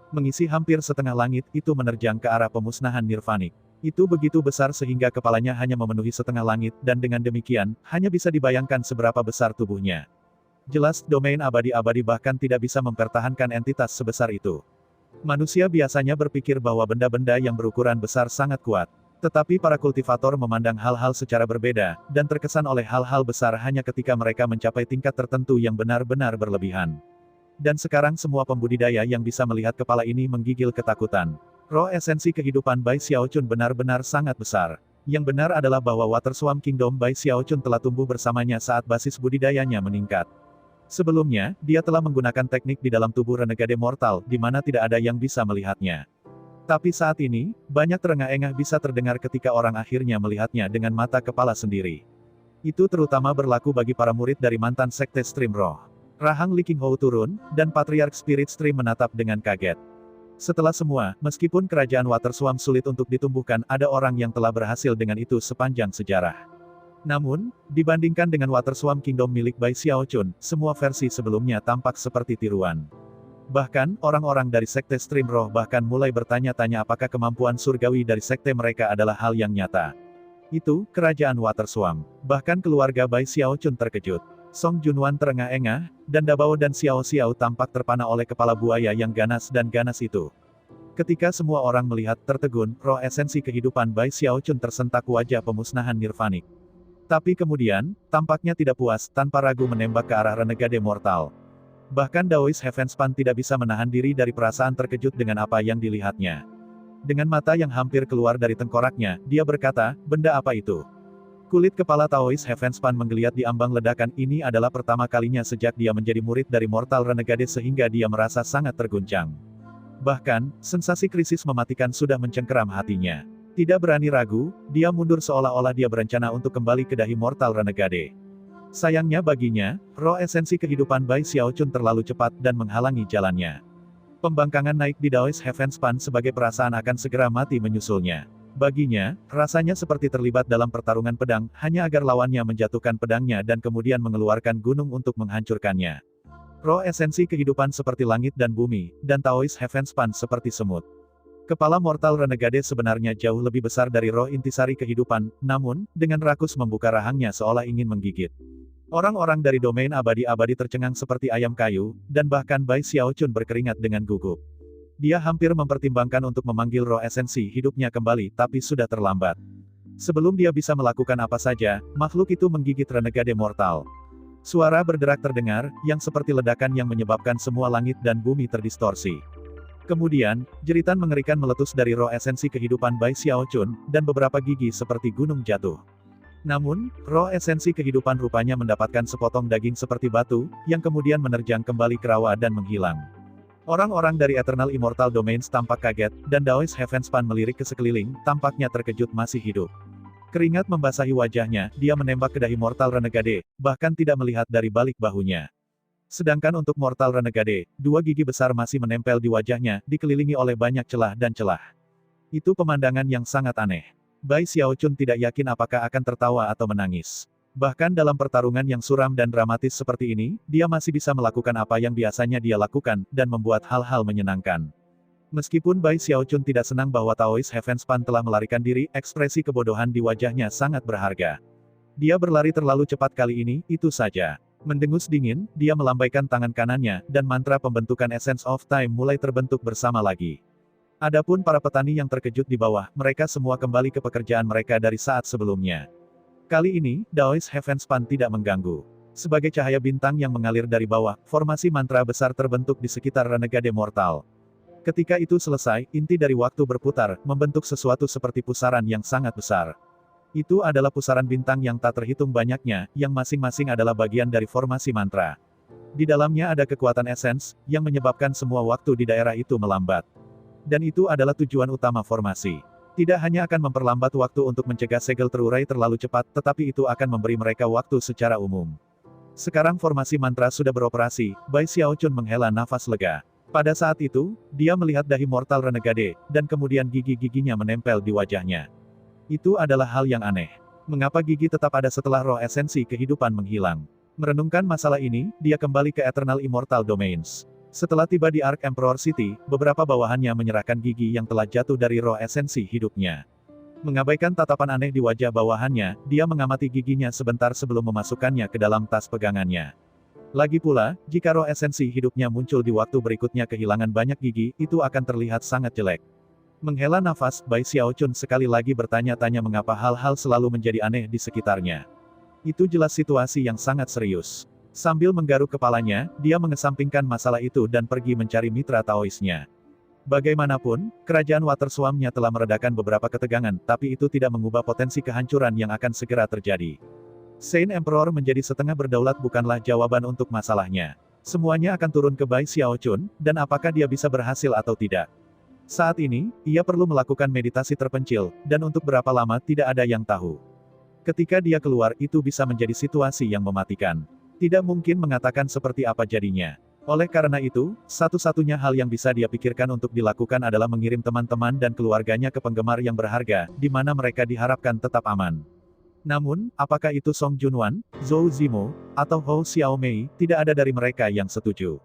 B: Mengisi hampir setengah langit, itu menerjang ke arah pemusnahan Nirvanik. Itu begitu besar sehingga kepalanya hanya memenuhi setengah langit, dan dengan demikian, hanya bisa dibayangkan seberapa besar tubuhnya. Jelas, domain abadi-abadi bahkan tidak bisa mempertahankan entitas sebesar itu. Manusia biasanya berpikir bahwa benda-benda yang berukuran besar sangat kuat. Tetapi para kultivator memandang hal-hal secara berbeda, dan terkesan oleh hal-hal besar hanya ketika mereka mencapai tingkat tertentu yang benar-benar berlebihan. Dan sekarang semua pembudidaya yang bisa melihat kepala ini menggigil ketakutan. Roh esensi kehidupan Bai Xiaochun benar-benar sangat besar. Yang benar adalah bahwa Water Swamp Kingdom Bai Xiaochun telah tumbuh bersamanya saat basis budidayanya meningkat. Sebelumnya, dia telah menggunakan teknik di dalam tubuh renegade mortal, di mana tidak ada yang bisa melihatnya. Tapi saat ini, banyak terengah-engah bisa terdengar ketika orang akhirnya melihatnya dengan mata kepala sendiri. Itu terutama berlaku bagi para murid dari mantan sekte Stream Roh. Rahang Li Qinghou turun, dan Patriark Spirit Stream menatap dengan kaget. Setelah semua, meskipun kerajaan Water Swamp sulit untuk ditumbuhkan, ada orang yang telah berhasil dengan itu sepanjang sejarah. Namun, dibandingkan dengan Water Swamp Kingdom milik Bai Xiaochun, semua versi sebelumnya tampak seperti tiruan. Bahkan, orang-orang dari sekte Stream Roh bahkan mulai bertanya-tanya apakah kemampuan surgawi dari sekte mereka adalah hal yang nyata. Itu, kerajaan Water Swamp. Bahkan keluarga Bai Xiaochun terkejut. Song Junwan terengah-engah, dan Dabao dan Xiao Xiao tampak terpana oleh kepala buaya yang ganas dan ganas itu. Ketika semua orang melihat tertegun, roh esensi kehidupan Bai Xiaochun tersentak wajah pemusnahan Nirvanik. Tapi kemudian, tampaknya tidak puas, tanpa ragu menembak ke arah renegade mortal. Bahkan Daoist Heavenspan tidak bisa menahan diri dari perasaan terkejut dengan apa yang dilihatnya. Dengan mata yang hampir keluar dari tengkoraknya, dia berkata, benda apa itu? Kulit kepala Taoist Heavenspan menggeliat di ambang ledakan. Ini adalah pertama kalinya sejak dia menjadi murid dari Mortal Renegade sehingga dia merasa sangat terguncang. Bahkan, sensasi krisis mematikan sudah mencengkeram hatinya. Tidak berani ragu, dia mundur seolah-olah dia berencana untuk kembali ke dahi Mortal Renegade. Sayangnya baginya, roh esensi kehidupan Bai Xiaochun terlalu cepat dan menghalangi jalannya. Pembangkangan naik di Daoist Heavenspan sebagai perasaan akan segera mati menyusulnya. Baginya, rasanya seperti terlibat dalam pertarungan pedang, hanya agar lawannya menjatuhkan pedangnya dan kemudian mengeluarkan gunung untuk menghancurkannya. Roh esensi kehidupan seperti langit dan bumi, dan Taoist Heavenspan seperti semut. Kepala Mortal Renegade sebenarnya jauh lebih besar dari roh intisari kehidupan, namun, dengan rakus membuka rahangnya seolah ingin menggigit. Orang-orang dari domain abadi-abadi tercengang seperti ayam kayu, dan bahkan Bai Xiaochun berkeringat dengan gugup. Dia hampir mempertimbangkan untuk memanggil roh esensi hidupnya kembali, tapi sudah terlambat. Sebelum dia bisa melakukan apa saja, makhluk itu menggigit renegade mortal. Suara berderak terdengar, yang seperti ledakan yang menyebabkan semua langit dan bumi terdistorsi. Kemudian, jeritan mengerikan meletus dari roh esensi kehidupan Bai Xiaochun, dan beberapa gigi seperti gunung jatuh. Namun, roh esensi kehidupan rupanya mendapatkan sepotong daging seperti batu, yang kemudian menerjang kembali ke rawa dan menghilang. Orang-orang dari Eternal Immortal Domains tampak kaget, dan Daoist Heavenspan melirik ke sekeliling, tampaknya terkejut masih hidup. Keringat membasahi wajahnya, dia menembak ke dahi Mortal Renegade, bahkan tidak melihat dari balik bahunya. Sedangkan untuk Mortal Renegade, dua gigi besar masih menempel di wajahnya, dikelilingi oleh banyak celah dan celah. Itu pemandangan yang sangat aneh. Bai Xiaochun tidak yakin apakah akan tertawa atau menangis. Bahkan dalam pertarungan yang suram dan dramatis seperti ini, dia masih bisa melakukan apa yang biasanya dia lakukan, dan membuat hal-hal menyenangkan. Meskipun Bai Xiaochun tidak senang bahwa Taoist Heavenspan telah melarikan diri, ekspresi kebodohan di wajahnya sangat berharga. Dia berlari terlalu cepat kali ini, itu saja. Mendengus dingin, dia melambaikan tangan kanannya, dan mantra pembentukan Essence of Time mulai terbentuk bersama lagi. Adapun para petani yang terkejut di bawah, mereka semua kembali ke pekerjaan mereka dari saat sebelumnya. Kali ini, Daoist Heavenspan tidak mengganggu. Sebagai cahaya bintang yang mengalir dari bawah, formasi mantra besar terbentuk di sekitar renegade mortal. Ketika itu selesai, inti dari waktu berputar, membentuk sesuatu seperti pusaran yang sangat besar. Itu adalah pusaran bintang yang tak terhitung banyaknya, yang masing-masing adalah bagian dari formasi mantra. Di dalamnya ada kekuatan esens, yang menyebabkan semua waktu di daerah itu melambat. Dan itu adalah tujuan utama formasi. Tidak hanya akan memperlambat waktu untuk mencegah segel terurai terlalu cepat, tetapi itu akan memberi mereka waktu secara umum. Sekarang formasi mantra sudah beroperasi, Bai Xiaochun menghela nafas lega. Pada saat itu, dia melihat dahi Mortal Renegade, dan kemudian gigi-giginya menempel di wajahnya. Itu adalah hal yang aneh. Mengapa gigi tetap ada setelah roh esensi kehidupan menghilang? Merenungkan masalah ini, dia kembali ke Eternal Immortal Domains. Setelah tiba di Ark Emperor City, beberapa bawahannya menyerahkan gigi yang telah jatuh dari roh esensi hidupnya. Mengabaikan tatapan aneh di wajah bawahannya, dia mengamati giginya sebentar sebelum memasukkannya ke dalam tas pegangannya. Lagi pula, jika roh esensi hidupnya muncul di waktu berikutnya kehilangan banyak gigi, itu akan terlihat sangat jelek. Menghela nafas, Bai Xiaochun sekali lagi bertanya-tanya mengapa hal-hal selalu menjadi aneh di sekitarnya. Itu jelas situasi yang sangat serius. Sambil menggaruk kepalanya, dia mengesampingkan masalah itu dan pergi mencari mitra Taoisnya. Bagaimanapun, kerajaan Waterswamnya telah meredakan beberapa ketegangan, tapi itu tidak mengubah potensi kehancuran yang akan segera terjadi. Saint Emperor menjadi setengah berdaulat bukanlah jawaban untuk masalahnya. Semuanya akan turun ke Bai Xiaochun, dan apakah dia bisa berhasil atau tidak. Saat ini, ia perlu melakukan meditasi terpencil, dan untuk berapa lama tidak ada yang tahu. Ketika dia keluar, itu bisa menjadi situasi yang mematikan. Tidak mungkin mengatakan seperti apa jadinya. Oleh karena itu, satu-satunya hal yang bisa dia pikirkan untuk dilakukan adalah mengirim teman-teman dan keluarganya ke penggemar yang berharga, di mana mereka diharapkan tetap aman. Namun, apakah itu Song Junwan, Zhou Zimo, atau Hou Xiaomei, tidak ada dari mereka yang setuju.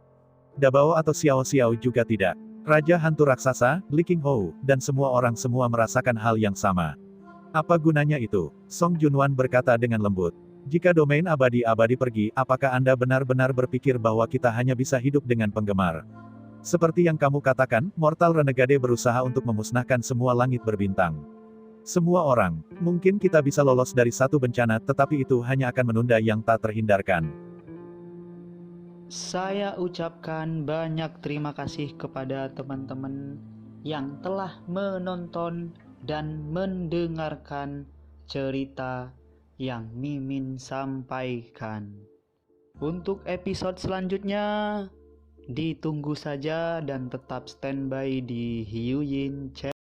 B: Dabao atau Xiao Xiao juga tidak. Raja Hantu Raksasa, Li Qinghou, dan semua orang semua merasakan hal yang sama. Apa gunanya itu? Song Junwan berkata dengan lembut. Jika domain abadi-abadi pergi, apakah Anda benar-benar berpikir bahwa kita hanya bisa hidup dengan penggemar? Seperti yang kamu katakan, Mortal Renegade berusaha untuk memusnahkan semua langit berbintang. Semua orang, mungkin kita bisa lolos dari satu bencana, tetapi itu hanya akan menunda yang tak terhindarkan.
A: Saya ucapkan banyak terima kasih kepada teman-teman yang telah menonton dan mendengarkan cerita yang Mimin sampaikan. Untuk episode selanjutnya, ditunggu saja dan tetap standby di Hiu Yin Channel.